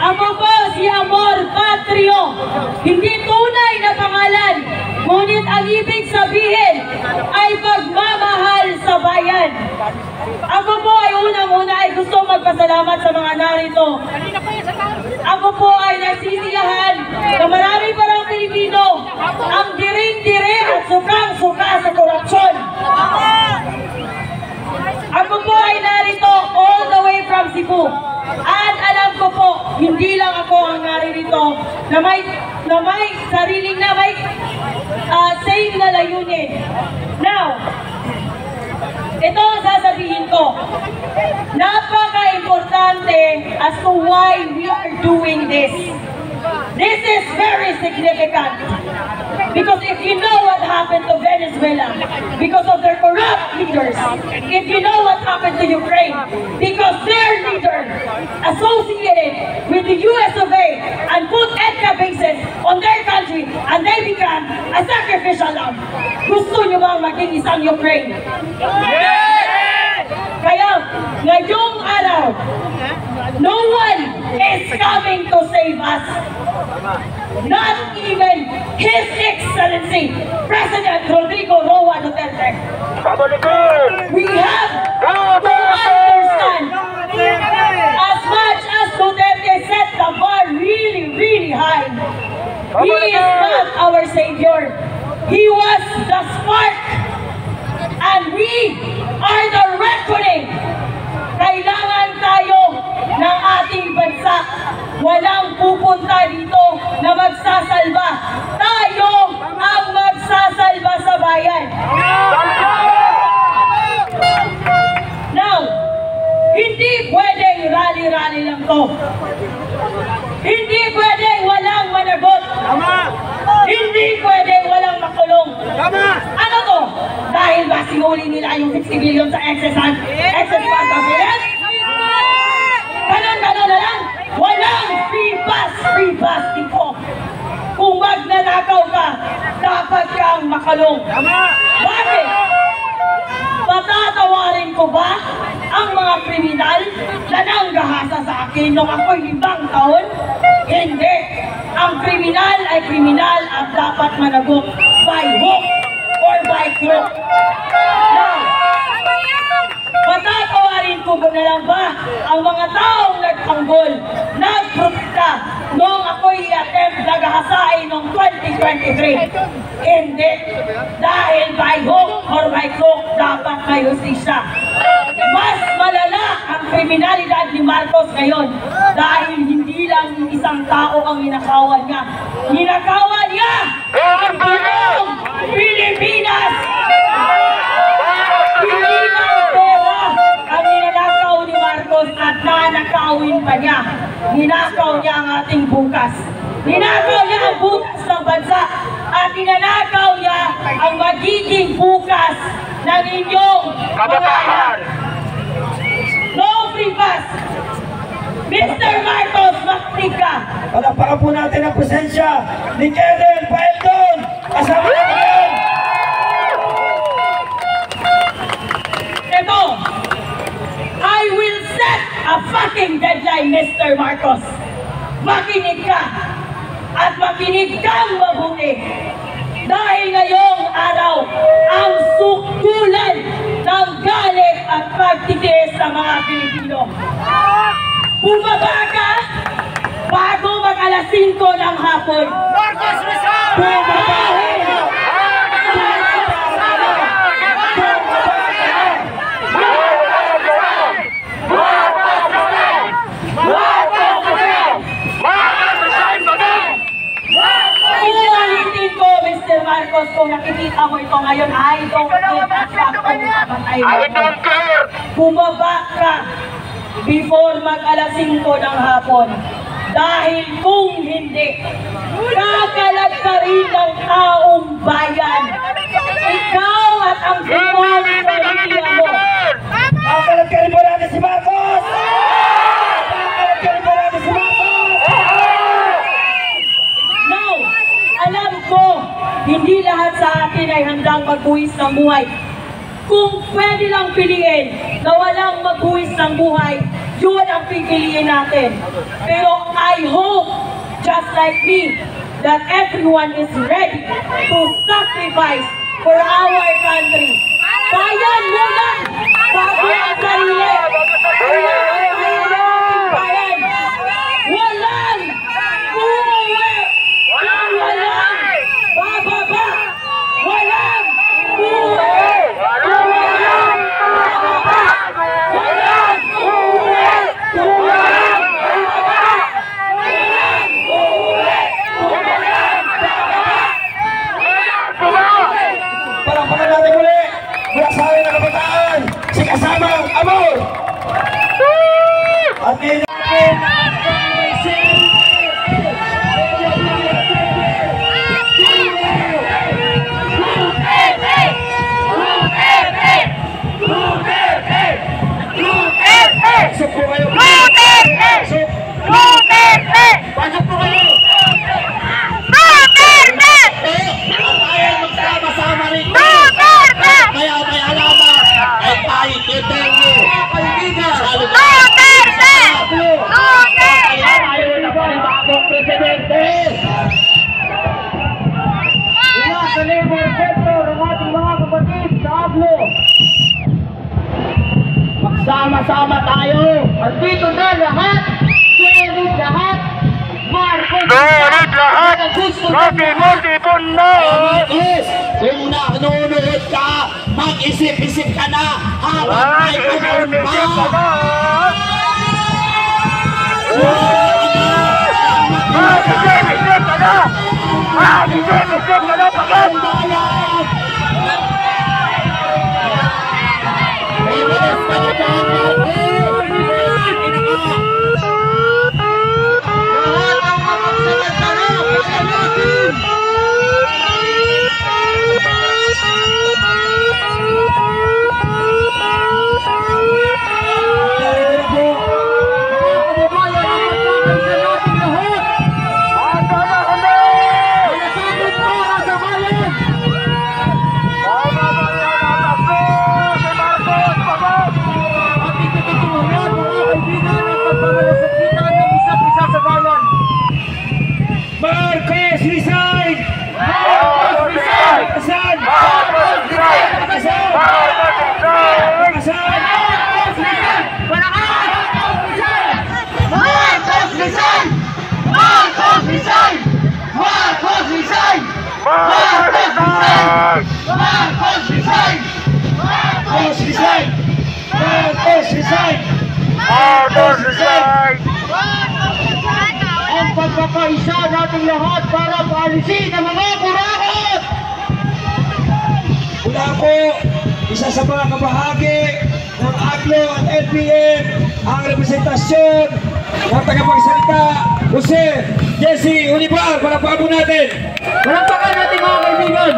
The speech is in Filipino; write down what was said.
Ako po si Amor Patrio, hindi tunay na pangalan, ngunit ang ibig sabihin ay pagmamahal sa bayan. Ako po ay unang-una ay gusto magpasalamat sa mga narito. Ako po ay nagsisiyahan na marami parang Pilipino ang diring-dire at sukang-suka sa korupsyon. Ako po ay narito all the way from Cebu. At alam ko po, hindi lang ako ang naririto na may sariling na may same na layunin. Now, ito ang sasabihin ko. Napaka-importante as to why we are doing this. This is very significant. Because if you know what happened to Venezuela, because of their corrupt leaders, if you know what happened to Ukraine, because their leader associated with the US of A and put EDCA bases on their country and they become a sacrificial lamb. Gusto nyo bang maging isang Ukraine? Kaya, ngayong araw, no one is coming to save us. Not even His Excellency, President Rodrigo Roa Duterte. We have to understand, as much as Duterte set the bar really, really high, he is not our savior. He was the spark, and we are the reckoning. Kailangan tayo ng ating bansa. Walang pupunta dito na magsasalba. Tayo ang magsasalba sa bayan. Now, hindi pwedeng rally-rally lang to. Hindi pwedeng walang managot. Hindi pwedeng walang makulong. Ano to? Dahil ba sinuli nila yung 60 billion sa excess fund government? Ganon na lang. Walang free pass dito. Kung magnanakaw ka, dapat kang makalong. Bakit? Patatawarin ko ba ang mga kriminal na nanggahasa sa akin nung ako'y 5 taon? Hindi. Ang kriminal ay kriminal at dapat managot by hook or by crook. Now, patatawarin ko ba na lang ba ang mga taong nagtanggol, nagprotesta nung ako'y attempt naghahasain noong 2023? Hindi. Dahil by hook or by crook, dapat may hustisya. Mas malala ang kriminalidad ni Marcos ngayon dahil hindi lang isang tao ang ninakawan niya. Ninakawan niya ang buong Pilipinas! Hindi lang pera ang ninakaw ni Marcos at nanakawin pa niya. Ninakaw niya ang ating bukas. Ninakaw niya ang bukas ng bansa at ninakaw niya ang magiging bukas ng inyong kabataan. No free pass! Mr. Marcos, maktig ka! Palakpakan po natin ang presensya ni Kedel Paeldon! Kasama natin! Ito, I will set a fucking deadline, Mr. Marcos. Makinig ka at makinig kang mabuti. Dahil ngayong araw, ang sukulan ng galit at pagtitiis sa mga Pilipino. Bumaba ka bago mag-alas 5 ng hapon. Marcos Rizal! Bumaba! Marcos, kung nakikita mo ito ngayon, I don't care. I don't care! Bumaba ka before mag-alas 5 ng hapon. Dahil kung hindi, kakalag ka rin ng taong bayan. Ikaw at ang buong pamilya mo. Kakalag ka rin po natin si Marcos! Kakalag ka rin po natin si Marcos! Now, alam ko, hindi lahat sa atin ay handang magbuwis ng buhay. Kung pwede lang piliin na walang magbuwis ng buhay, yun ang pipiliin natin. Pero I I hope, just like me, that everyone is ready to sacrifice for our country. Bayan muna! Bago ang sarili! Kailangan tayo ng ating bayan! Walang uuwi! Walang bababa! Walang uuwi! Walang bababa! Walang uuwi! Walang bababa! Walang uuwi! Walang bababa! Palakpakan natin muli mula sa amin na kabataan, si Kasamang Amor! At ngayon pasok po kayo! Pasok! Pasok po kayo! Tayo magsama-sama rito! Kaya may alaman ay tayo Duterte! Sa lugar! Ayaw na po ang bagong presidente! Mula sa labor sector ang ating mga kapatid sa Aglo! Magsama-sama tayo! Andito na lahat! Solid lahat! Marcos! Solid lahat! Multi pundo! Marcos! Kung nanonood ka, mag-isip-isip ka na habang may panahon pa! Marcos resign! Marcos resign! Asan? Marcos resign! Asan? Marcos resign! Asan? Marcos resign! Marcos resign! Marcos resign! Marcos resign! Marcos resign! Marcos resign! Marcos resign! Marcos resign! Ang pagkakaisa nating lahat para paalisin ang mga kurakot! Mula po, isa sa mga kabahagi ng Aglo at NPM, ang representasyon ng tagapagsalita, Jose Jesse Unibar. Palakpakan po natin! Palakpakan natin mga kaibigan!